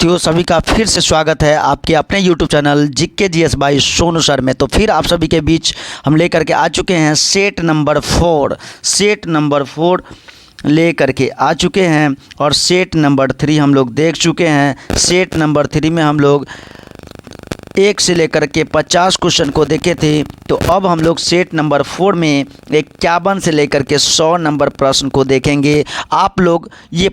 साथियों, सभी का फिर से स्वागत है आपके अपने YouTube channel GK GS by Sonu sir में। तो फिर आप सभी के बीच हम लेकर के आ चुके हैं सेट नंबर 4 ले करके आ चुके हैं और सेट नंबर 3 हम लोग देख चुके हैं। सेट नंबर 3 में हम लोग 1 से लेकर के 50 क्वेश्चन को देखे थे। तो अब हम लोग सेट नंबर 4 में 51 से लेकर के 100 नंबर प्रश्न को देखेंगे। आप लोग ये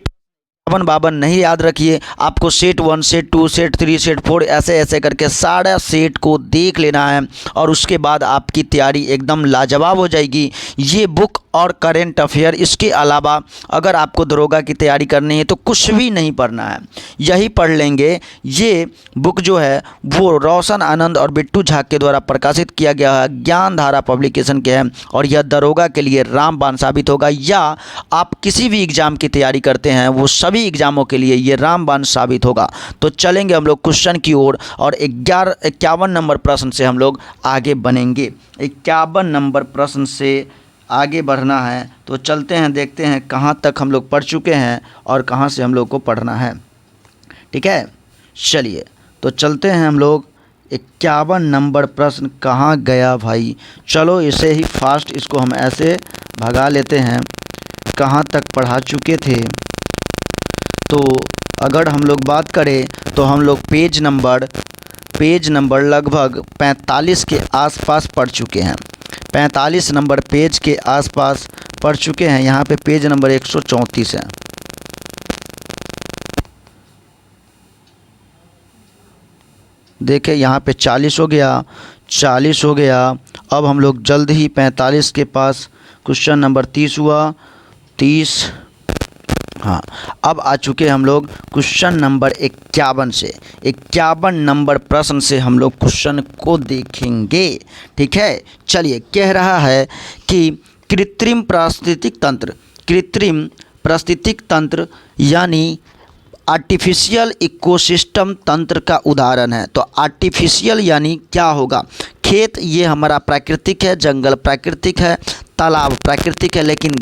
52 नहीं याद रखिए, आपको सेट 1, सेट 2, सेट 3, सेट 4 ऐसे करके सारा सेट को देख लेना है और उसके बाद आपकी तैयारी एकदम लाजवाब हो जाएगी। ये बुक और करेंट अफेयर, इसके अलावा अगर आपको दरोगा की तैयारी करनी है तो कुछ भी नहीं पढ़ना है, यही पढ़ लेंगे। ये बुक जो है वो रोशन आनंद और बिट्टू झा के द्वारा प्रकाशित किया गया है, ज्ञान धारा पब्लिकेशन के है और यह दरोगा के लिए रामबाण साबित होगा। या आप किसी भी एग्ज़ाम की तैयारी करते हैं वो सभी एग्जामों के लिए ये रामबाण साबित होगा। तो चलेंगे हम लोग क्वेश्चन की ओर और 51 नंबर प्रश्न से हम लोग आगे बढ़ेंगे। 51 नंबर प्रश्न से आगे बढ़ना है तो चलते हैं, देखते हैं कहाँ तक हम लोग पढ़ चुके हैं और कहाँ से हम लोग को पढ़ना है। ठीक है, चलिए तो चलते हैं हम लोग। 51 नंबर प्रश्न कहाँ गया भाई? चलो इसे ही फास्ट, इसको हम ऐसे भगा लेते हैं। कहाँ तक पढ़ा चुके थे? तो अगर हम लोग बात करें तो हम लोग पेज नंबर लगभग 45 के आसपास पढ़ चुके हैं। 45 नंबर पेज के आसपास पढ़ चुके हैं। यहाँ पे पेज नंबर 134 है। देखिए यहाँ पे 40 हो गया। अब हम लोग जल्द ही 45 के पास क्वेश्चन नंबर 30 हुआ। 30, हाँ, अब आ चुके हम लोग क्वेश्चन नंबर 51 से। 51 नंबर प्रश्न से हम लोग क्वेश्चन को देखेंगे। ठीक है, चलिए। कह रहा है कि कृत्रिम पारिस्थितिक तंत्र यानी आर्टिफिशियल इकोसिस्टम तंत्र का उदाहरण है। तो आर्टिफिशियल यानी क्या होगा? खेत ये हमारा प्राकृतिक है, जंगल प्राकृतिक है, तालाब प्राकृतिक है, लेकिन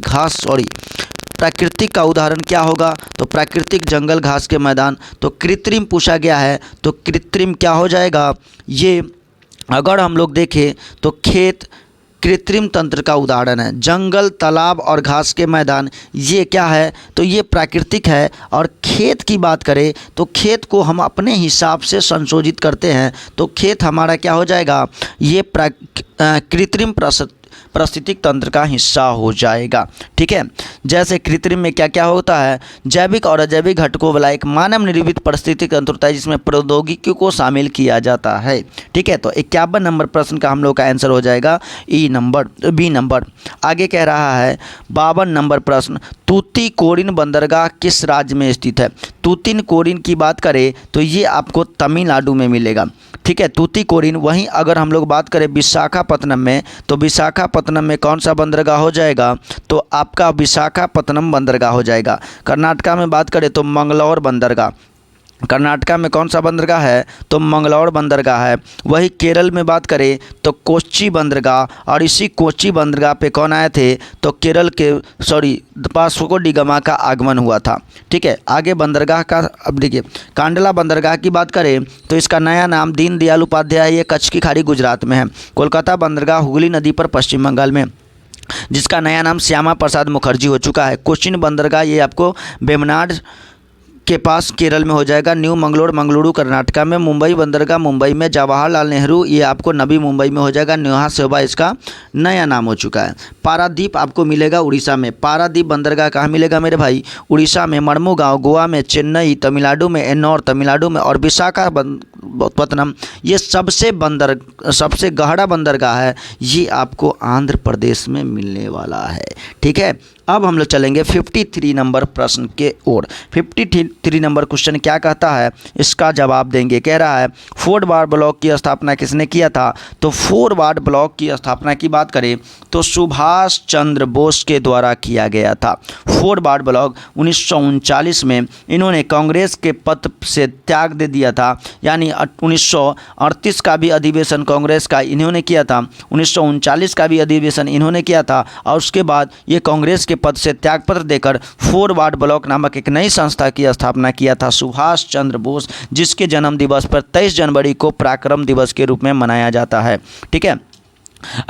प्राकृतिक का उदाहरण क्या होगा? तो प्राकृतिक जंगल, घास के मैदान। तो कृत्रिम पूछा गया है तो कृत्रिम क्या हो जाएगा? ये अगर हम लोग देखें तो खेत कृत्रिम तंत्र का उदाहरण है। जंगल, तालाब और घास के मैदान ये क्या है? तो ये प्राकृतिक है। और खेत की बात करें तो खेत को हम अपने हिसाब से संशोधित करते हैं। तो खेत हमारा क्या हो जाएगा? ये कृत्रिम पारिस्थितिक तंत्र का हिस्सा हो जाएगा। ठीक है, जैसे कृत्रिम में क्या क्या होता है? जैविक और अजैविक घटकों वाला एक मानव निर्मित पारिस्थितिक तंत्र होता है जिसमें प्रौद्योगिकी को शामिल किया जाता है। ठीक है, तो 51 नंबर प्रश्न का हम लोग का आंसर हो जाएगा बी नंबर। आगे कह रहा है 52 नंबर प्रश्न, तूतीकोरिन बंदरगाह किस राज्य में स्थित है? तूतीकोरिन की बात करें तो ये आपको तमिलनाडु में मिलेगा। ठीक है, तूतीकोरिन। वहीं अगर हम लोग बात करें विशाखापत्तनम में, तो विशाखापत्तनम में कौन सा बंदरगाह हो जाएगा? तो आपका विशाखापत्तनम बंदरगाह हो जाएगा। कर्नाटका में बात करें तो मंगलौर बंदरगाह। कर्नाटका में कौन सा बंदरगाह है? तो मंगलौर बंदरगाह है। वही केरल में बात करें तो कोच्चि बंदरगाह। और इसी कोच्चि बंदरगाह पे कौन आए थे? तो केरल के वास्को डी गामा का आगमन हुआ था। ठीक है, आगे बंदरगाह का अब देखिए, कांडला बंदरगाह की बात करें तो इसका नया नाम दीनदयाल उपाध्याय, ये कच्छ की खाड़ी गुजरात में है। कोलकाता बंदरगाह हुगली नदी पर पश्चिम बंगाल में, जिसका नया नाम श्यामा प्रसाद मुखर्जी हो चुका है। कोचीन बंदरगाह ये आपको वेम्बनाड के पास केरल में हो जाएगा। न्यू मंगलुरु कर्नाटका में। मुंबई बंदरगाह मुंबई में। जवाहरलाल नेहरू ये आपको नवी मुंबई में हो जाएगा। न्योहा सेवा इसका नया नाम हो चुका है। पारादीप आपको मिलेगा उड़ीसा में। पारादीप बंदरगाह कहाँ मिलेगा मेरे भाई? उड़ीसा में। मर्मुगांव गोवा में। चेन्नई तमिलनाडु में। एन्नौर तमिलनाडु में। और विशाखापत्तनम ये सबसे गहरा बंदरगाह है, ये आपको आंध्र प्रदेश में मिलने वाला है। ठीक है, अब हम लोग चलेंगे 53 नंबर प्रश्न के ओर। 53 नंबर क्वेश्चन क्या कहता है, इसका जवाब देंगे। कह रहा है फोर्ट वार्ड ब्लॉक की स्थापना किसने किया था? तो फोर्ट वार्ड ब्लॉक की स्थापना की बात करें तो सुभाष चंद्र बोस के द्वारा किया गया था। फोर्ट वार्ड ब्लॉक 1939 में इन्होंने कांग्रेस के पद से त्याग दे दिया था। यानी 1938 का भी अधिवेशन कांग्रेस का इन्होंने किया था, 1939 का भी अधिवेशन इन्होंने किया था और उसके बाद ये कांग्रेस के पद से त्यागपत्र देकर फॉरवर्ड ब्लॉक नामक एक नई संस्था की स्थापना किया था सुभाष चंद्र बोस, जिसके जन्म दिवस पर 23 जनवरी को पराक्रम दिवस के रूप में मनाया जाता है। ठीक है,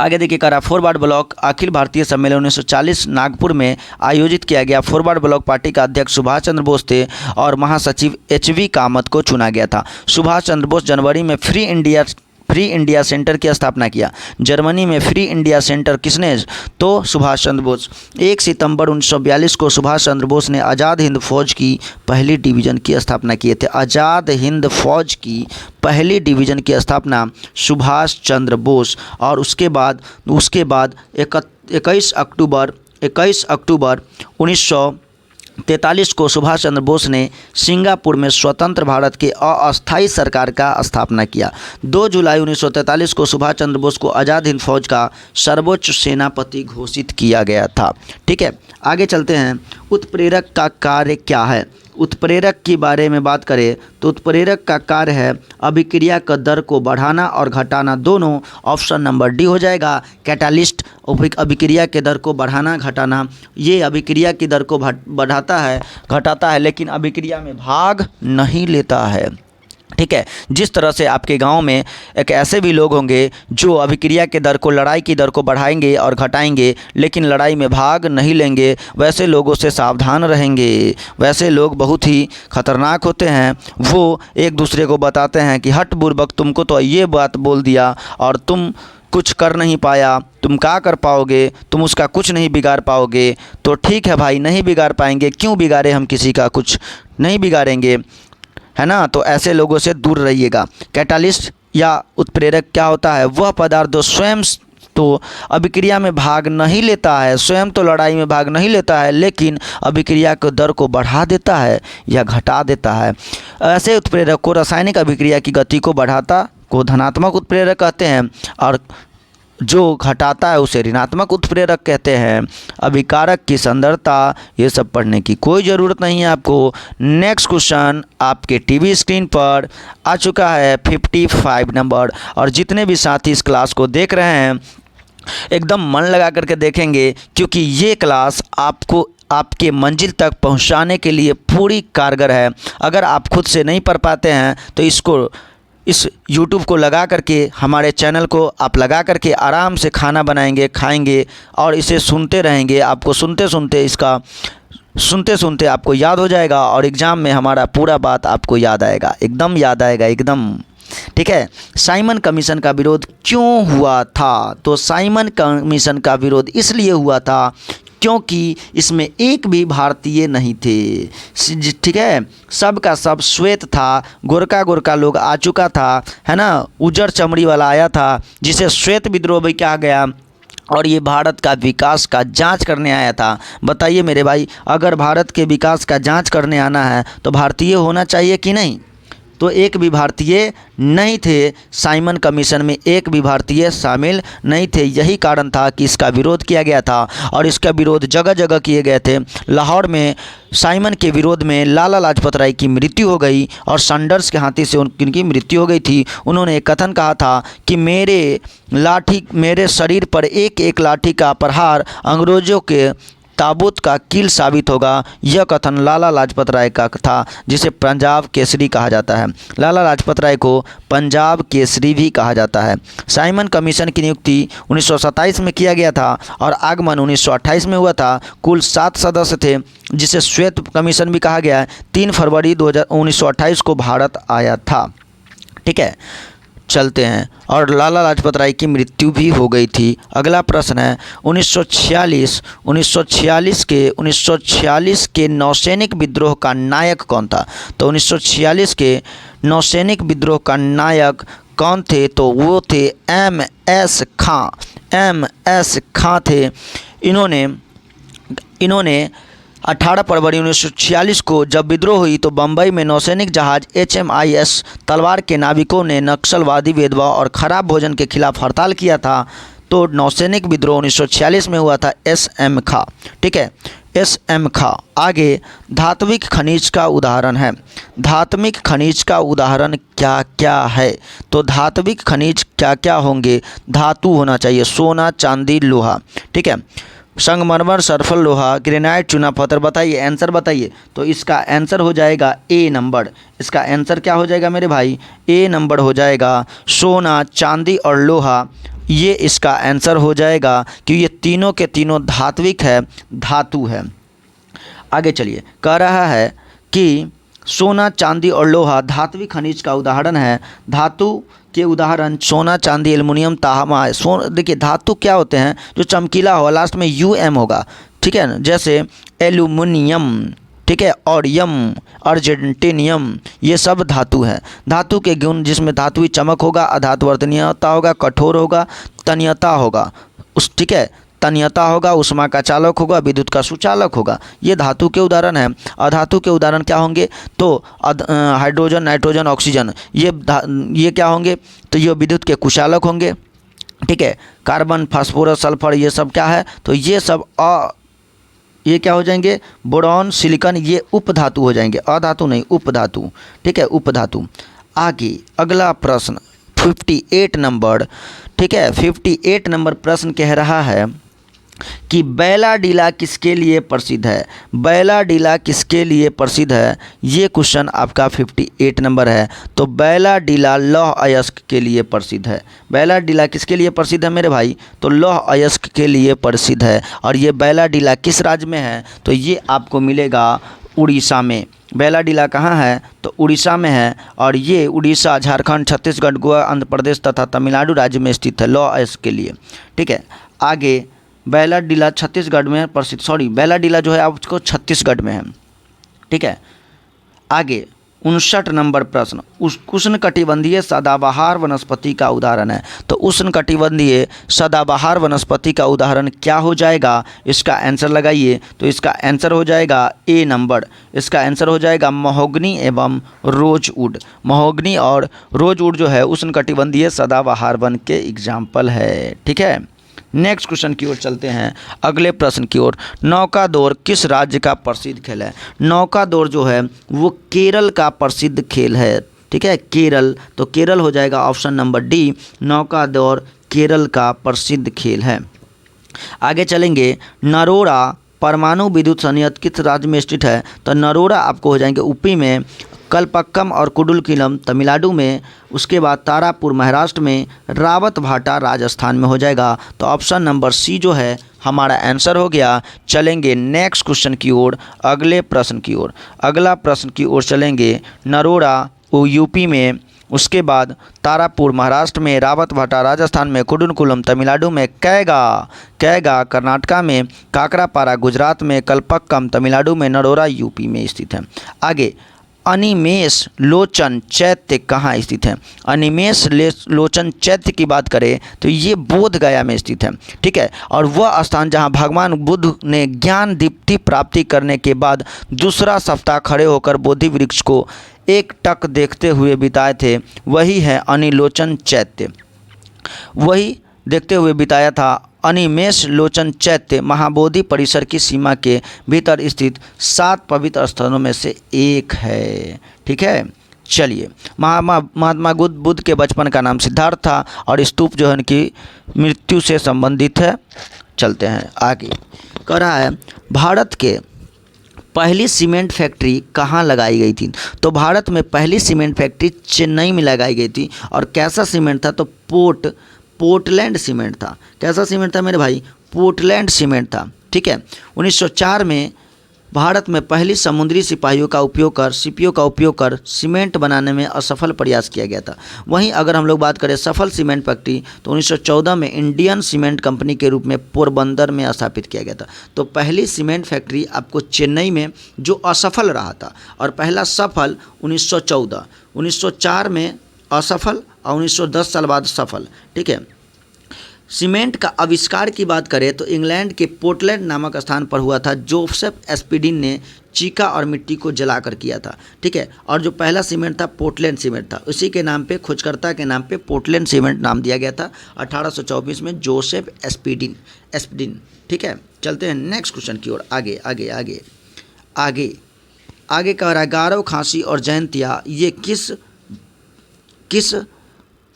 आगे देखिए करा फॉरवर्ड ब्लॉक अखिल भारतीय सम्मेलन 1940 नागपुर में आयोजित किया गया। फॉरवर्ड ब्लॉक पार्टी का अध्यक्ष सुभाष चंद्र बोस थे और महासचिव HV कामत को चुना गया था। सुभाष चंद्र बोस जनवरी में फ्री इंडिया सेंटर की स्थापना किया। जर्मनी में फ्री इंडिया सेंटर किसने? तो सुभाष चंद्र बोस। 1 सितंबर 1942 को सुभाष चंद्र बोस ने आज़ाद हिंद फौज की पहली डिवीज़न की स्थापना किए थे। आज़ाद हिंद फौज की पहली डिवीज़न की स्थापना सुभाष चंद्र बोस। और उसके बाद 21 अक्टूबर 1943 को सुभाष चंद्र बोस ने सिंगापुर में स्वतंत्र भारत के अस्थायी सरकार का स्थापना किया। 2 जुलाई 1943 को सुभाष चंद्र बोस को आज़ाद हिंद फौज का सर्वोच्च सेनापति घोषित किया गया था। ठीक है, आगे चलते हैं। उत्प्रेरक का कार्य क्या है? उत्प्रेरक के बारे में बात करें तो उत्प्रेरक का कार्य है अभिक्रिया का दर को बढ़ाना और घटाना, दोनों। ऑप्शन नंबर डी हो जाएगा। कैटालिस्ट अभिक्रिया के दर को बढ़ाना घटाना, ये अभिक्रिया की दर को बढ़ाता है घटाता है, लेकिन अभिक्रिया में भाग नहीं लेता है। ठीक है, जिस तरह से आपके गांव में एक ऐसे भी लोग होंगे जो अभिक्रिया के दर को, लड़ाई की दर को बढ़ाएंगे और घटाएंगे, लेकिन लड़ाई में भाग नहीं लेंगे, वैसे लोगों से सावधान रहेंगे। वैसे लोग बहुत ही खतरनाक होते हैं। वो एक दूसरे को बताते हैं कि हट बुर्बक, तुमको तो ये बात बोल दिया और तुम कुछ कर नहीं पाया, तुम क्या कर पाओगे, तुम उसका कुछ नहीं बिगाड़ पाओगे। तो ठीक है भाई, नहीं बिगाड़ पाएंगे, क्यों बिगाड़े, हम किसी का कुछ नहीं बिगाड़ेंगे, है ना। तो ऐसे लोगों से दूर रहिएगा। कैटालिस्ट या उत्प्रेरक क्या होता है? वह पदार्थ जो स्वयं तो अभिक्रिया में भाग नहीं लेता है, स्वयं तो लड़ाई में भाग नहीं लेता है, लेकिन अभिक्रिया के दर को बढ़ा देता है या घटा देता है। ऐसे उत्प्रेरक को रासायनिक अभिक्रिया की गति को बढ़ाता को धनात्मक उत्प्रेरक कहते हैं, और जो घटाता है उसे ऋणात्मक उत्प्रेरक कहते हैं। अभिकारक की सांद्रता, ये सब पढ़ने की कोई ज़रूरत नहीं है आपको। नेक्स्ट क्वेश्चन आपके टीवी स्क्रीन पर आ चुका है 55 नंबर, और जितने भी साथी इस क्लास को देख रहे हैं एकदम मन लगा करके देखेंगे, क्योंकि ये क्लास आपको आपके मंजिल तक पहुंचाने के लिए पूरी कारगर है। अगर आप खुद से नहीं पढ़ पाते हैं तो इस YouTube को लगा करके, हमारे चैनल को आप लगा करके आराम से खाना बनाएंगे, खाएंगे और इसे सुनते रहेंगे। आपको सुनते सुनते आपको याद हो जाएगा, और एग्ज़ाम में हमारा पूरा बात आपको याद आएगा, एकदम याद आएगा, एकदम। ठीक है, साइमन कमीशन का विरोध क्यों हुआ था? तो साइमन कमीशन का विरोध इसलिए हुआ था क्योंकि इसमें एक भी भारतीय नहीं थे। ठीक है, सब का सब श्वेत था, गोरका लोग आ चुका था, है ना। उजर चमड़ी वाला आया था जिसे श्वेत विद्रोह भी कहा गया, और ये भारत का विकास का जांच करने आया था। बताइए मेरे भाई, अगर भारत के विकास का जांच करने आना है तो भारतीय होना चाहिए कि नहीं? तो एक भी भारतीय नहीं थे साइमन कमीशन में, एक भी भारतीय शामिल नहीं थे। यही कारण था कि इसका विरोध किया गया था, और इसका विरोध जगह जगह किए गए थे। लाहौर में साइमन के विरोध में लाला लाजपत राय की मृत्यु हो गई, और सैंडर्स के हाथी से उनकी मृत्यु हो गई थी। उन्होंने एक कथन कहा था कि मेरे शरीर पर एक एक लाठी का प्रहार अंग्रेज़ों के ताबूत का कील साबित होगा। यह कथन लाला लाजपत राय का था, जिसे पंजाब केसरी कहा जाता है। लाला लाजपत राय को पंजाब केसरी भी कहा जाता है। साइमन कमीशन की नियुक्ति 1927 में किया गया था और आगमन 1928 में हुआ था। कुल 7 सदस्य थे, जिसे श्वेत कमीशन भी कहा गया है। 3 फरवरी 1928 को भारत आया था। ठीक है, चलते हैं। और लाला लाजपत राय की मृत्यु भी हो गई थी। अगला प्रश्न है 1946 के नौसैनिक विद्रोह का नायक कौन था? तो 1946 के नौसैनिक विद्रोह का नायक कौन थे? तो वो थे MS खां थे। इन्होंने 18 फरवरी 1946 को जब विद्रोह हुई तो बम्बई में नौसैनिक जहाज HMIS तलवार के नाविकों ने नक्सलवादी भेदभाव और ख़राब भोजन के खिलाफ हड़ताल किया था। तो नौसैनिक विद्रोह 1946 में हुआ था SM खां। ठीक है, SM खां। आगे धात्विक खनिज का उदाहरण है। धात्विक खनिज का उदाहरण क्या क्या है? तो धात्विक खनिज क्या क्या होंगे? धातु होना चाहिए, सोना, चांदी, लोहा। ठीक है, संगमरमर, सल्फर, लोहा, ग्रेनाइट, चूना पत्थर। बताइए आंसर बताइए। तो इसका आंसर हो जाएगा ए नंबर। इसका आंसर क्या हो जाएगा मेरे भाई? ए नंबर हो जाएगा। सोना, चांदी और लोहा, ये इसका आंसर हो जाएगा कि ये तीनों के तीनों धात्विक है, धातु है। आगे चलिए, कह रहा है कि सोना, चांदी और लोहा धात्विक खनिज का उदाहरण है। धातु के उदाहरण सोना, चांदी, एल्युमिनियम, तांबा। देखिए धातु क्या होते हैं? जो चमकीला हो, लास्ट में UM होगा, ठीक है ना, जैसे एल्युमिनियम, ठीक है, और यम, अर्जेंटीनियम, ये सब धातु है। धातु के गुण जिसमें धातुई चमक होगा, अधातुवर्तनीयता होगा, कठोर होगा, तन्यता होगा, उस ठीक है, तन्यता होगा, उष्मा का चालक होगा, विद्युत का सुचालक होगा। ये धातु के उदाहरण हैं। अधातु के उदाहरण क्या होंगे? तो हाइड्रोजन, नाइट्रोजन, ऑक्सीजन, ये क्या होंगे? तो ये विद्युत के कुचालक होंगे, ठीक है। कार्बन, फास्फोरस, सल्फर, ये सब क्या है? तो ये सब ये क्या हो जाएंगे? बोरॉन, सिलिकॉन, ये उपधातु हो जाएंगे, अधातु नहीं, उपधातु, ठीक है, उपधातु। आगे अगला प्रश्न 58 नंबर, ठीक है, 58 नंबर प्रश्न कह रहा है कि बैलाडीला किसके लिए प्रसिद्ध है? बैलाडीला किसके लिए प्रसिद्ध है? ये क्वेश्चन आपका 58 नंबर है। तो बैलाडीला लौह अयस्क के लिए प्रसिद्ध है। बैलाडीला किसके लिए प्रसिद्ध है मेरे भाई? तो लौह अयस्क के लिए प्रसिद्ध है। और ये बैलाडीला किस राज्य में है? तो ये आपको मिलेगा उड़ीसा में। बैलाडीला कहाँ है? तो उड़ीसा में है। और ये उड़ीसा, झारखंड, छत्तीसगढ़, गोवा, आंध्र प्रदेश तथा तमिलनाडु राज्य में स्थित है लौह अयस्क के लिए, ठीक है। आगे बैलाडीला छत्तीसगढ़ में प्रसिद्ध, बैलाडीला जो है आपको छत्तीसगढ़ में है, ठीक है। आगे 59 नंबर प्रश्न, उष्णकटिबंधीय सदाबहार वनस्पति का उदाहरण है। तो उष्णकटिबंधीय सदाबहार वनस्पति का उदाहरण क्या हो जाएगा? इसका आंसर लगाइए। तो इसका आंसर हो जाएगा ए नंबर। इसका आंसर हो जाएगा महोगनी एवं रोजवुड। महोगनी और रोजवुड जो है उष्णकटिबंधीय सदाबहार वन के एग्जाम्पल है, ठीक है। नेक्स्ट क्वेश्चन की ओर चलते हैं, अगले प्रश्न की ओर। नौका दौड़ किस राज्य का प्रसिद्ध खेल है? नौका दौड़ जो है वो केरल का प्रसिद्ध खेल है, ठीक है, केरल। तो केरल हो जाएगा ऑप्शन नंबर डी, नौका दौड़ केरल का प्रसिद्ध खेल है। आगे चलेंगे, नरोरा परमाणु विद्युत संयंत्र किस राज्य में स्थित है? तो नरोरा आपको हो जाएंगे यूपी में, कलपक्कम और कुडुलकिलम तमिलनाडु में, उसके बाद तारापुर महाराष्ट्र में, रावतभाटा राजस्थान में हो जाएगा। तो ऑप्शन नंबर सी जो है हमारा आंसर हो गया। चलेंगे नेक्स्ट क्वेश्चन की ओर, अगले प्रश्न की ओर। अगला प्रश्न की ओर चलेंगे, नरोरा यूपी में, उसके बाद तारापुर महाराष्ट्र में, रावतभाटा राजस्थान में, कुडुलकुलम तमिलनाडु में, कैगा कर्नाटका में, काकरापारा गुजरात में, कलपक्कम तमिलनाडु में, नरोरा यूपी में स्थित है। आगे अनिमेष लोचन चैत्य कहाँ स्थित है? अनिमेष लोचन चैत्य की बात करें तो ये बोध गया में स्थित है, ठीक है। और वह स्थान जहाँ भगवान बुद्ध ने ज्ञान दीप्ति प्राप्ति करने के बाद दूसरा सप्ताह खड़े होकर बोधि वृक्ष को एक टक देखते हुए बिताए थे, वही है अनिलोचन चैत्य। वही देखते हुए बिताया था अनिमेष लोचन चैत्य महाबोधि परिसर की सीमा के भीतर स्थित 7 पवित्र स्थलों में से एक है, ठीक है। चलिए, महात्मा बुद्ध के बचपन का नाम सिद्धार्थ था और स्तूप जो है उनकी मृत्यु से संबंधित है। चलते हैं आगे। कह रहा है भारत के पहली सीमेंट फैक्ट्री कहाँ लगाई गई थी? तो भारत में पहली सीमेंट फैक्ट्री चेन्नई में लगाई गई थी। और कैसा सीमेंट था? तो पोर्टलैंड सीमेंट था। कैसा सीमेंट था मेरे भाई? पोर्टलैंड सीमेंट था, ठीक है। 1904 में भारत में पहली समुद्री सिपाहियों का उपयोग कर सीमेंट बनाने में असफल प्रयास किया गया था। वहीं अगर हम लोग बात करें सफल सीमेंट फैक्ट्री तो 1914 में इंडियन सीमेंट कंपनी के रूप में पोरबंदर में स्थापित किया गया था। तो पहली सीमेंट फैक्ट्री आपको चेन्नई में जो असफल रहा था, और पहला सफल 1914, 1904 में असफल और 1910 साल बाद सफल, ठीक है। सीमेंट का आविष्कार की बात करें तो इंग्लैंड के पोर्टलैंड नामक स्थान पर हुआ था। जोसेफ एस्पिडिन ने चीका और मिट्टी को जलाकर किया था, ठीक है। और जो पहला सीमेंट था पोर्टलैंड सीमेंट था, उसी के नाम पे, खोजकर्ता के नाम पे पोर्टलैंड सीमेंट नाम दिया गया था 1824 में, जोसेफ एस्पिडिन, ठीक है। चलते हैं नेक्स्ट क्वेश्चन की ओर। आगे कह रहा है गारो, खांसी और जयंतिया ये किस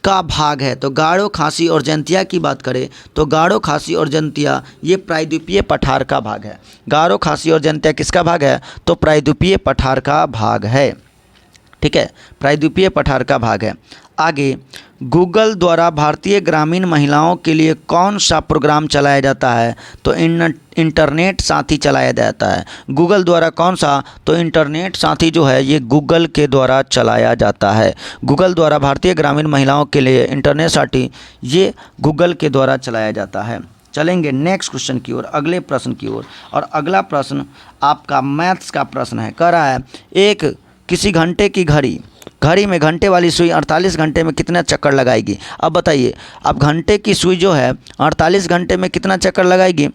का भाग है। तो गारो, खासी और जयंतिया की बात करें तो गारो, खासी और जयंतिया ये प्रायद्वीपीय पठार का भाग है। गारो, खासी और जयंतिया किसका भाग है? तो प्रायद्वीपीय पठार का भाग है। ठीक है, प्रायद्वीपीय पठार का भाग है। आगे, गूगल द्वारा भारतीय ग्रामीण महिलाओं के लिए कौन सा प्रोग्राम चलाया जाता है? तो इंटरनेट साथी चलाया जाता है। गूगल द्वारा कौन सा? तो इंटरनेट साथी जो है ये गूगल के द्वारा चलाया जाता है। गूगल द्वारा भारतीय ग्रामीण महिलाओं के लिए इंटरनेट साथी ये गूगल के द्वारा चलाया जाता है। चलेंगे नेक्स्ट क्वेश्चन की ओर, अगले प्रश्न की ओर। और अगला प्रश्न आपका मैथ्स का प्रश्न है। कह रहा है एक किसी घंटे की घड़ी में घंटे वाली सुई 48 घंटे में कितना चक्कर लगाएगी? अब बताइए, अब घंटे की सुई जो है 48 घंटे में कितना चक्कर लगाएगी?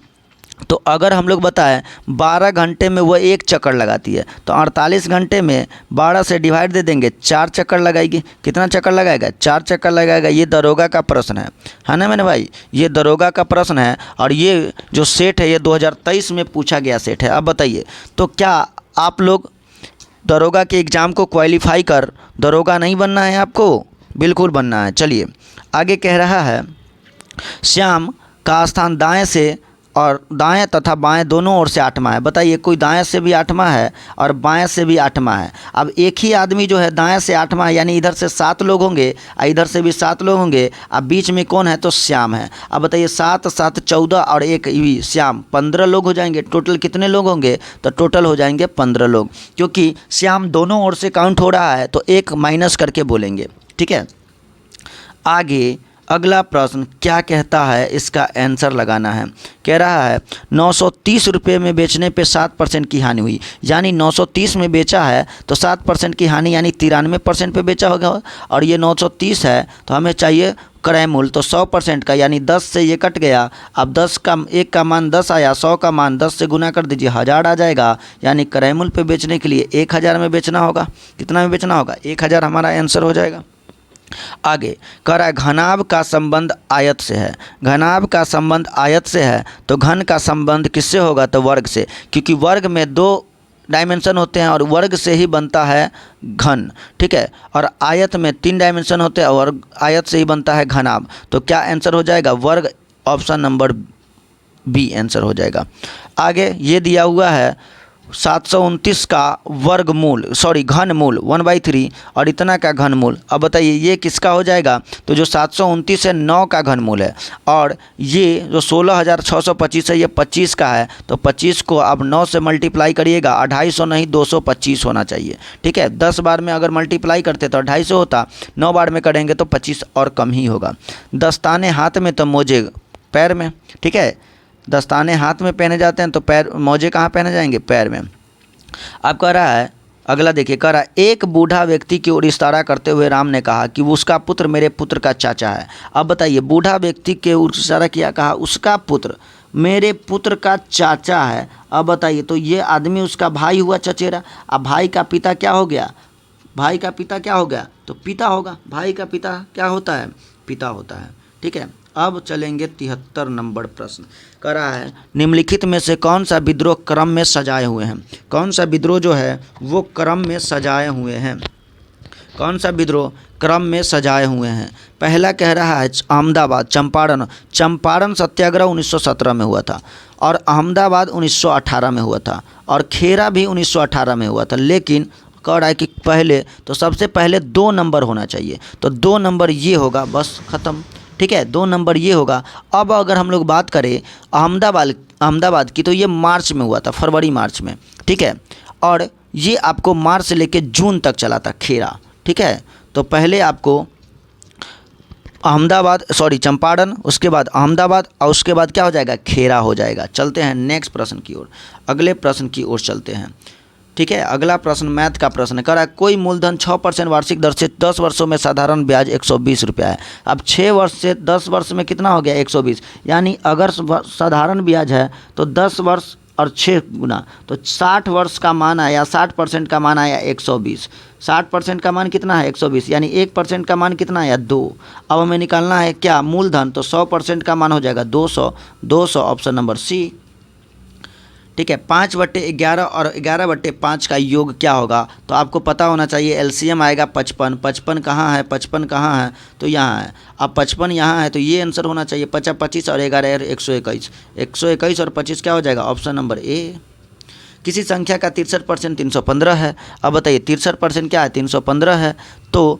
तो अगर हम लोग बताएं 12 घंटे में वह एक चक्कर लगाती है, तो 48 घंटे में 12 से डिवाइड दे देंगे, 4 चक्कर लगाएगी। कितना चक्कर लगाएगा? 4 चक्कर लगाएगा। ये दरोगा का प्रश्न है ना मैंने भाई, ये दरोगा का प्रश्न है। और ये जो सेट है ये 2023 में पूछा गया सेट है। अब बताइए, तो क्या आप लोग दरोगा के एग्ज़ाम को क्वालिफाई कर दरोगा नहीं बनना है आपको? बिल्कुल बनना है। चलिए आगे कह रहा है, श्याम का स्थान दाएं से और दाएं तथा बाएं दोनों ओर से 8वां है। बताइए, कोई दाएं से भी 8वां है और बाएं से भी 8वां है। अब एक ही आदमी जो है दाएं से 8वां है, यानी इधर से 7 लोग होंगे और इधर से भी 7 लोग होंगे। अब बीच में कौन है? तो श्याम है। अब बताइए 7 7 14 और एक भी श्याम, 15 लोग हो जाएंगे। टोटल कितने लोग होंगे? तो टोटल हो जाएंगे 15 लोग, क्योंकि श्याम दोनों ओर से काउंट हो रहा है तो एक माइनस करके बोलेंगे। ठीक है, आगे अगला प्रश्न क्या कहता है, इसका आंसर लगाना है। कह रहा है 930 रुपये में बेचने पे 7% की हानि हुई, यानी 930 में बेचा है तो 7% की हानि, यानी 93% पे बेचा होगा। और ये 930 है तो हमें चाहिए क्रय मूल्य, तो 100% का, यानी 10 से ये कट गया। अब 10 का 1 का मान 10 आया, 100 का मान 10 से गुना कर दीजिए, 1000 आ जाएगा। यानी क्रय मूल्य पे बेचने के लिए 1000 में बेचना होगा। कितना में बेचना होगा? 1000 हमारा आंसर हो जाएगा। आगे कह रहा है घनाभ का संबंध आयत से है। घनाभ का संबंध आयत से है तो घन का संबंध किससे होगा? तो वर्ग से, क्योंकि वर्ग में 2 डायमेंशन होते हैं और वर्ग से ही बनता है घन। ठीक है, और आयत में 3 डायमेंशन होते हैं और आयत से ही बनता है घनाभ। तो क्या आंसर हो जाएगा? वर्ग, ऑप्शन नंबर बी आंसर हो जाएगा। आगे ये दिया हुआ है 729 का वर्गमूल, सॉरी घनमूल 1/3 और इतना का घनमूल। अब बताइए ये किसका हो जाएगा? तो जो 729 है 9 का घनमूल है, और ये जो 16,625 है ये 25 का है। तो 25 को अब 9 से मल्टीप्लाई करिएगा, 250 नहीं 225 होना चाहिए। ठीक है, 10 बार में अगर मल्टीप्लाई करते तो 250 होता, 9 बार में करेंगे तो 25 और कम ही होगा। दस्ताने हाथ में तो मोजे पैर में। ठीक है, दस्ताने हाथ में पहने जाते हैं तो पैर, मोजे कहाँ पहने जाएंगे? पैर में। अब कह रहा है अगला, देखिए कह रहा है एक बूढ़ा व्यक्ति की ओर इशारा करते हुए राम ने कहा कि उसका पुत्र मेरे पुत्र का चाचा है। अब बताइए, बूढ़ा व्यक्ति के ओर इशारा किया, कहा उसका पुत्र मेरे पुत्र का चाचा है। अब बताइए, तो ये आदमी उसका भाई हुआ चचेरा। अब भाई का पिता क्या हो गया? भाई का पिता क्या हो गया? तो पिता होगा। भाई का पिता क्या होता है? पिता होता है। ठीक है, अब चलेंगे 73 नंबर प्रश्न। कह रहा है निम्नलिखित में से कौन सा विद्रोह क्रम में सजाए हुए हैं? कौन सा विद्रोह जो है वो क्रम में सजाए हुए हैं? कौन सा विद्रोह क्रम में सजाए हुए हैं? पहला कह रहा है अहमदाबाद, चंपारण। चंपारण सत्याग्रह 1917 में हुआ था और अहमदाबाद 1918 में हुआ था और खेरा भी 1918 में हुआ था। लेकिन कह रहा है कि पहले, तो सबसे पहले 2 नंबर होना चाहिए, तो 2 नंबर ये होगा, बस ख़त्म। ठीक है, 2 नंबर ये होगा। अब अगर हम लोग बात करें अहमदाबाद की, तो ये मार्च में हुआ था, फरवरी मार्च में। ठीक है, और ये आपको मार्च से लेकर जून तक चला था खेरा। ठीक है, तो पहले आपको चंपारण, उसके बाद अहमदाबाद और उसके बाद क्या हो जाएगा? खेरा हो जाएगा। चलते हैं नेक्स्ट प्रश्न की ओर, अगले प्रश्न की ओर चलते हैं। ठीक है, अगला प्रश्न मैथ का प्रश्न कर रहा है कोई मूलधन 6% वार्षिक दर से 10 वर्षों में साधारण ब्याज 120 रुपया है। अब 6 वर्ष से 10 वर्ष में कितना हो गया? 120। यानी अगर साधारण ब्याज है तो 10 वर्ष और 6 गुना, तो 60 वर्ष का मान आया, 60% का मान आया 120। 60% का मान कितना है? 120। यानी 1% का मान कितना आया? 2। अब हमें निकालना है क्या? मूलधन। तो 100% का मान हो जाएगा 200। 200 ऑप्शन नंबर सी। ठीक है। 5/11 और 11/5 का योग क्या होगा, तो आपको पता होना चाहिए। एलसीएम आएगा 55। 55 कहाँ है, 55 कहाँ है, तो यहाँ है। अब 55 यहाँ है तो ये आंसर होना चाहिए 50, 25 और 11 121। 121 और 25 क्या हो जाएगा, ऑप्शन नंबर ए। किसी संख्या का 63% 315 है। अब बताइए 63% क्या है, 315 है, तो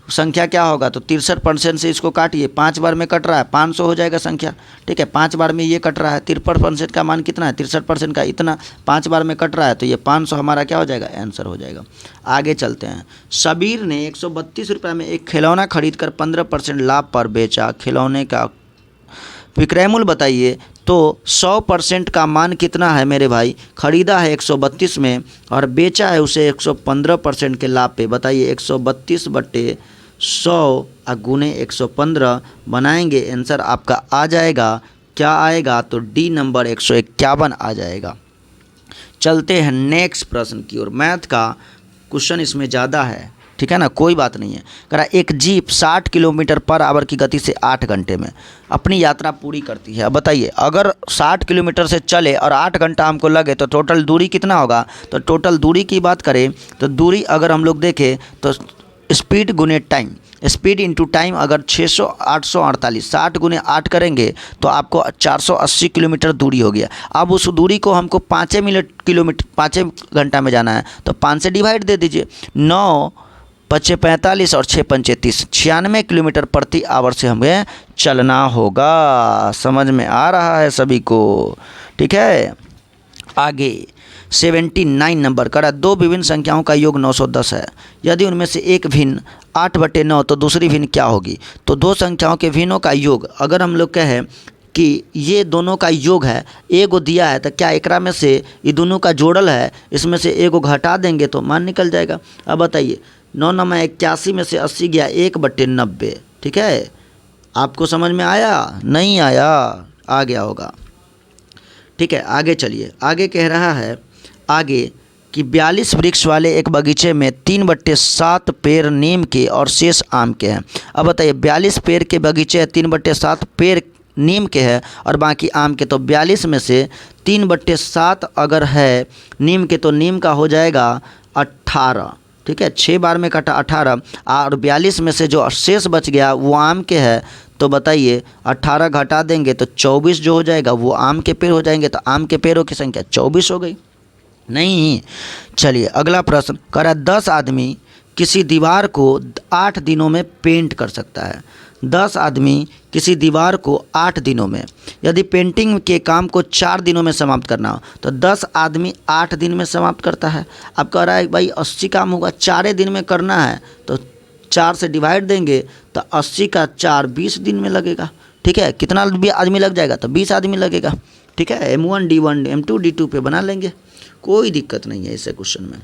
संख्या क्या होगा, तो 63% से इसको काटिए, 5 बार में कट रहा है 500 हो जाएगा संख्या। ठीक है, 5 बार में ये कट रहा है, 53% का मान कितना है, 63% का इतना, 5 बार में कट रहा है तो ये 500 हमारा क्या हो जाएगा, आंसर हो जाएगा। आगे चलते हैं। सबीर ने 132 रुपये में एक खिलौना खरीद कर 15% लाभ पर बेचा। खिलौने का विक्रय मूल्य बताइए। तो 100% का मान कितना है मेरे भाई, खरीदा है 132 में और बेचा है उसे 115% के लाभ पे। बताइए 132/100 गुने 115 बनाएंगे, आंसर आपका आ जाएगा, क्या आएगा, तो डी नंबर 151 आ जाएगा। चलते हैं नेक्स्ट प्रश्न की ओर। मैथ का क्वेश्चन इसमें ज़्यादा है, ठीक है ना, कोई बात नहीं है। कह रहा एक जीप 60 किलोमीटर पर आवर की गति से 8 घंटे में अपनी यात्रा पूरी करती है। अब बताइए अगर 60 किलोमीटर से चले और 8 घंटा हमको लगे तो टोटल दूरी कितना होगा। तो टोटल दूरी की बात करें तो दूरी अगर हम लोग देखें तो स्पीड गुने टाइम, स्पीड इंटू टाइम अगर 600 848 60 गुने 8 करेंगे तो आपको 480 किलोमीटर दूरी हो गया। अब उस दूरी को हमको 5 घंटा में जाना है तो 5 से डिवाइड दे दीजिए। 9 5 45 और 6 5 30, 96 किलोमीटर प्रति आवर से हमें चलना होगा। समझ में आ रहा है सभी को, ठीक है। आगे 79 नंबर करा दो विभिन्न संख्याओं का योग 910 है। यदि उनमें से एक भिन्न 8/9 तो दूसरी भिन्न क्या होगी। तो दो संख्याओं के भिन्नों का योग अगर हम लोग कहें कि ये दोनों का योग है, एगो दिया है तो क्या एकरा में से ये दोनों का जोड़ल है, इसमें से एगो घटा देंगे तो मान निकल जाएगा। अब बताइए 9 9 81 में से 80 गया 1/90, ठीक है। आपको समझ में आया, नहीं आया, आ गया होगा, ठीक है। आगे चलिए, आगे कह रहा है आगे कि 42 वृक्ष वाले एक बगीचे में 3/7 पेड़ नीम के और शेष आम के हैं। अब बताइए 42 पेड़ के बगीचे है, 3/7 पेड़ नीम के है और बाकी आम के। तो 42 में से 3/7 अगर है नीम के तो नीम का हो जाएगा 18, ठीक है। 6 बार में कटा 18 और 42 में से जो शेष बच गया वो आम के है। तो बताइए 18 घटा देंगे तो 24 जो हो जाएगा वो आम के पेड़ हो जाएंगे। तो आम के पेड़ों की संख्या 24 हो गई, नहीं। चलिए अगला प्रश्न कह रहा 10 आदमी किसी दीवार को 8 दिनों में पेंट कर सकता है। 10 आदमी किसी दीवार को 8 दिनों में, यदि पेंटिंग के काम को 4 दिनों में समाप्त करना हो तो 10 आदमी 8 दिन में समाप्त करता है। अब कह रहा है भाई 80 काम होगा 4 दिन में करना है तो 4 से डिवाइड देंगे तो 80 का 4 20 दिन में लगेगा, ठीक है। कितना आदमी लग जाएगा, तो 20 आदमी लगेगा, ठीक है। M1 D1 M2 D2 पे बना लेंगे, कोई दिक्कत नहीं है इसे क्वेश्चन में।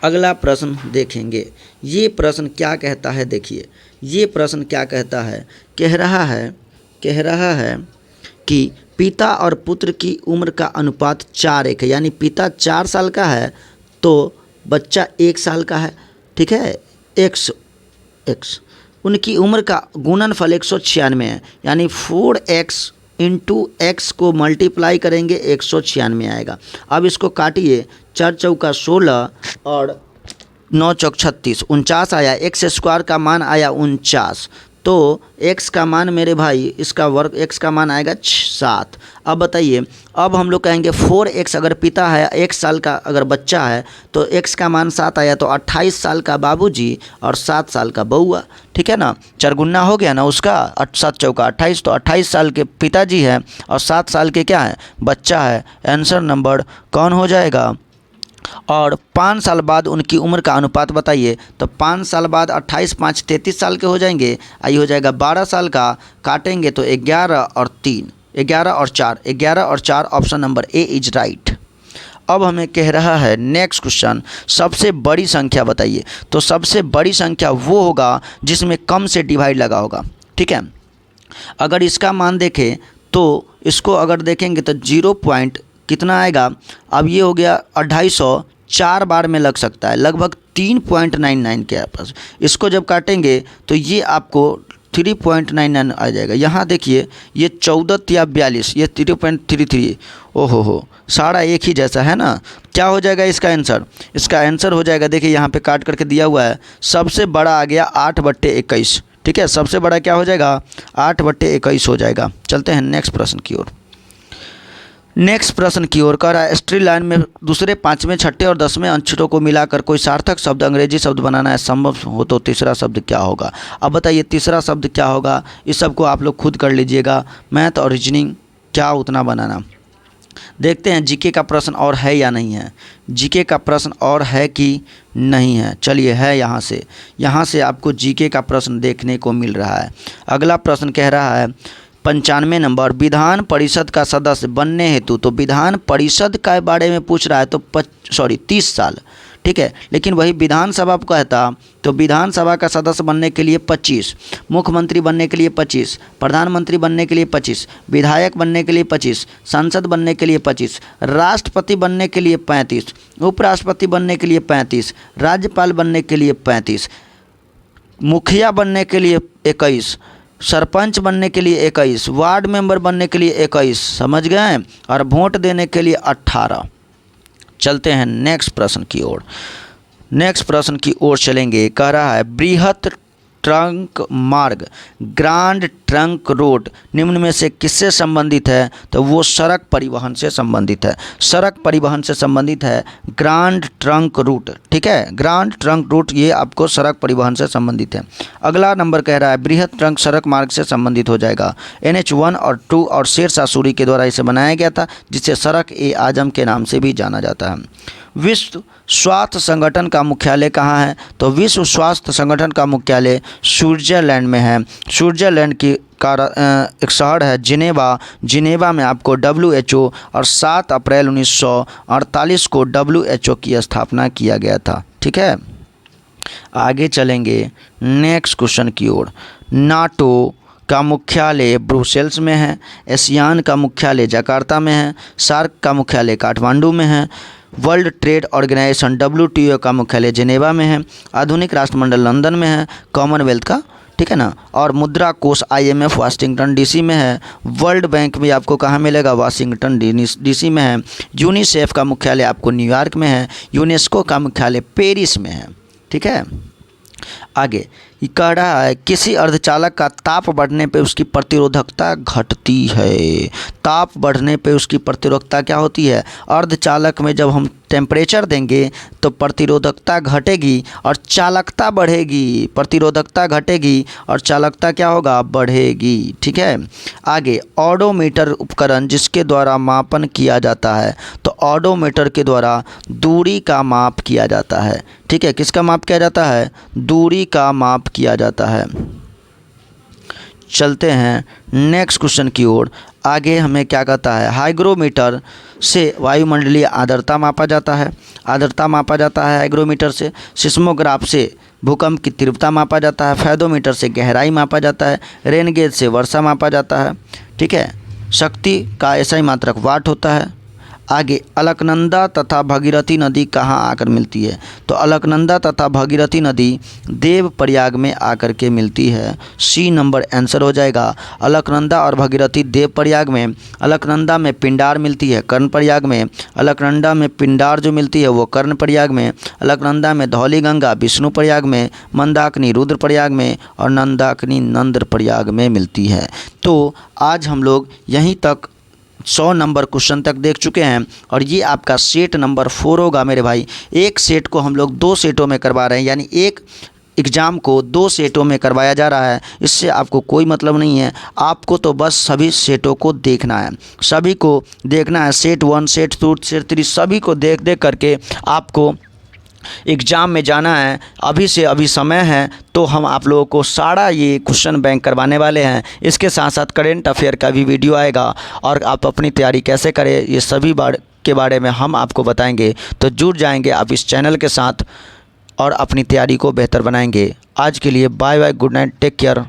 अगला प्रश्न देखेंगे, ये प्रश्न क्या कहता है, देखिए ये प्रश्न क्या कहता है। कह रहा है कि पिता और पुत्र की उम्र का अनुपात 4:1 है, यानी पिता 4 साल का है तो बच्चा 1 साल का है, ठीक है। x उनकी उम्र का गुणनफल 196 है, यानी 4x इंटू एक्स को मल्टीप्लाई करेंगे 196 आएगा। अब इसको काटिए, 4 चौका 16 और 9 चौक 36, 49 आया। एक्स स्क्वायर का मान आया 49, तो x का मान मेरे भाई इसका वर्ग x का मान आएगा 7। अब बताइए, अब हम लोग कहेंगे 4x अगर पिता है 1 साल का अगर बच्चा है तो x का मान 7 आया, तो 28 साल का बाबूजी और 7 साल का बउआ, ठीक है ना। 4 गुना हो गया ना उसका, 7 चौका 28, तो 28 साल के पिताजी हैं और 7 साल के क्या है, बच्चा है। आंसर नंबर कौन हो जाएगा। और 5 साल बाद उनकी उम्र का अनुपात बताइए। तो 5 साल बाद 28 5 33 साल के हो जाएंगे, ये हो जाएगा 12 साल का। काटेंगे तो 11 और 3, 11 और 4, 11 और 4, option number A is right. अब हमें कह रहा है नेक्स्ट क्वेश्चन, सबसे बड़ी संख्या बताइए। तो सबसे बड़ी संख्या वो होगा जिसमें कम से डिवाइड लगा होगा, ठीक है। अगर इसका मान देखें तो इसको अगर देखेंगे तो 0 पॉइंट कितना आएगा। अब ये हो गया 250, 4 बार में लग सकता है, लगभग 3.99 के आसपास। इसको जब काटेंगे तो ये आपको 3.99 आ जाएगा। यहाँ देखिए ये 14 या 42, ये 3.33। ओहो हो, सारा एक ही जैसा है ना। क्या हो जाएगा इसका आंसर? इसका आंसर हो जाएगा, देखिए यहाँ पे काट करके दिया हुआ है, सबसे बड़ा आ गया 8/21। ठीक है, सबसे बड़ा क्या हो जाएगा? 8/21 हो जाएगा। चलते हैं नेक्स्ट प्रश्न की ओर। नेक्स्ट प्रश्न की ओर कह रहा है, स्त्री लाइन में दूसरे, पाँचवें, छठे और 10वें अक्षरों को मिलाकर कोई सार्थक शब्द, अंग्रेजी शब्द बनाना है, संभव हो तो तीसरा शब्द क्या होगा? अब बताइए तीसरा शब्द क्या होगा? इस सब को आप लोग खुद कर लीजिएगा। मैथ और रीजनिंग क्या उतना बनाना। देखते हैं जीके का प्रश्न और है या नहीं है। जीके का प्रश्न और है कि नहीं है? चलिए है, यहाँ से आपको जीके का प्रश्न देखने को मिल रहा है। अगला प्रश्न कह रहा है 95 नंबर, विधान परिषद का सदस्य बनने हेतु, तो विधान परिषद के बारे में पूछ रहा है तो 30 साल। ठीक है, लेकिन वही विधानसभा को कहता तो विधानसभा का सदस्य बनने के लिए 25, मुख्यमंत्री बनने के लिए 25, प्रधानमंत्री बनने के लिए 25, विधायक बनने के लिए 25, सांसद बनने के लिए 25, राष्ट्रपति बनने के लिए 35, उपराष्ट्रपति बनने के लिए 35, राज्यपाल बनने के लिए 35, मुखिया बनने के लिए 21, सरपंच बनने के लिए 21, वार्ड मेंबर बनने के लिए 21, समझ गए, और वोट देने के लिए 18। चलते हैं नेक्स्ट प्रश्न की ओर। नेक्स्ट प्रश्न की ओर चलेंगे। कह रहा है बृहत ट्रंक मार्ग, ग्रांड ट्रंक रोड निम्न में से किससे संबंधित है? तो वो सड़क परिवहन से संबंधित है। सड़क परिवहन से संबंधित है ग्रांड ट्रंक रूट। ठीक है, ग्रांड ट्रंक रूट ये आपको सड़क परिवहन से संबंधित है। अगला नंबर कह रहा है बृहत ट्रंक सड़क मार्ग से संबंधित हो जाएगा। NH 1 और 2 और शेरशाह सूरी के द्वारा इसे बनाया गया था, जिसे सड़क ए आजम के नाम से भी जाना जाता है। विश्व स्वास्थ्य संगठन का मुख्यालय कहाँ है? तो विश्व स्वास्थ्य संगठन का मुख्यालय स्विट्जरलैंड में है। स्विट्जरलैंड की एक शहर है जिनेवा। जिनेवा में आपको WHO और 7 अप्रैल 1948 को WHO की स्थापना किया गया था। ठीक है, आगे चलेंगे नेक्स्ट क्वेश्चन की ओर। नाटो का मुख्यालय ब्रुसेल्स में है। एशियान का मुख्यालय जकार्ता में है। सार्क का मुख्यालय काठमांडू में है। वर्ल्ड ट्रेड ऑर्गेनाइजेशन WTO का मुख्यालय जिनेवा में है। आधुनिक राष्ट्रमंडल लंदन में है, कॉमनवेल्थ का। ठीक है ना, और मुद्रा कोष IMF वाशिंगटन DC में है। वर्ल्ड बैंक भी आपको कहाँ मिलेगा? वाशिंगटन DC में है। यूनिसेफ का मुख्यालय आपको न्यूयॉर्क में है। यूनेस्को का मुख्यालय पेरिस में है। ठीक है, आगे ये कह रहा है किसी अर्धचालक का ताप बढ़ने पे उसकी प्रतिरोधकता घटती है। ताप बढ़ने पे उसकी प्रतिरोधकता क्या होती है? अर्धचालक में जब हम टेम्परेचर देंगे तो प्रतिरोधकता घटेगी और चालकता बढ़ेगी। प्रतिरोधकता घटेगी और चालकता क्या होगा? बढ़ेगी। ठीक है, आगे ऑडोमीटर उपकरण जिसके द्वारा मापन किया जाता है, तो ऑडोमीटर के द्वारा दूरी का माप किया जाता है। ठीक है, किसका माप किया जाता है? दूरी का माप किया जाता है। चलते हैं नेक्स्ट क्वेश्चन की ओर। आगे हमें क्या कहता है? हाइग्रोमीटर से वायुमंडलीय आर्द्रता मापा जाता है। आर्द्रता मापा जाता है हाइग्रोमीटर से। सिस्मोग्राफ से भूकंप की तीव्रता मापा जाता है। फेदोमीटर से गहराई मापा जाता है। रेन गेज से वर्षा मापा जाता है। ठीक है, शक्ति का SI मात्रक वाट होता है। आगे अलकनंदा तथा भगीरथी नदी कहाँ आकर मिलती है? तो अलकनंदा तथा भगीरथी नदी देवप्रयाग में आकर के मिलती है। C नंबर आंसर हो जाएगा। अलकनंदा और भगीरथी देवप्रयाग में। अलकनंदा में पिंडार मिलती है कर्णप्रयाग में। अलकनंदा में पिंडार जो मिलती है वो कर्णप्रयाग में। अलकनंदा में धौली गंगा विष्णुप्रयाग में। मंदाकिनी रुद्रप्रयाग में और नंदाकिनी नंदप्रयाग में मिलती है। तो आज हम लोग यहीं तक 100 नंबर क्वेश्चन तक देख चुके हैं और ये आपका सेट नंबर 4 होगा मेरे भाई। एक सेट को हम लोग 2 सेटों में करवा रहे हैं, यानी एक एग्ज़ाम को 2 सेटों में करवाया जा रहा है। इससे आपको कोई मतलब नहीं है, आपको तो बस सभी सेटों को देखना है। सभी को देखना है, सेट 1, सेट 2, सेट 3 सभी को देख करके आपको एग्ज़ाम में जाना है। अभी से अभी समय है, तो हम आप लोगों को सारा ये क्वेश्चन बैंक करवाने वाले हैं। इसके साथ साथ करेंट अफेयर का भी वीडियो आएगा और आप अपनी तैयारी कैसे करें ये सभी के बारे में हम आपको बताएंगे। तो जुड़ जाएंगे आप इस चैनल के साथ और अपनी तैयारी को बेहतर बनाएंगे। आज के लिए bye bye, good night, take care.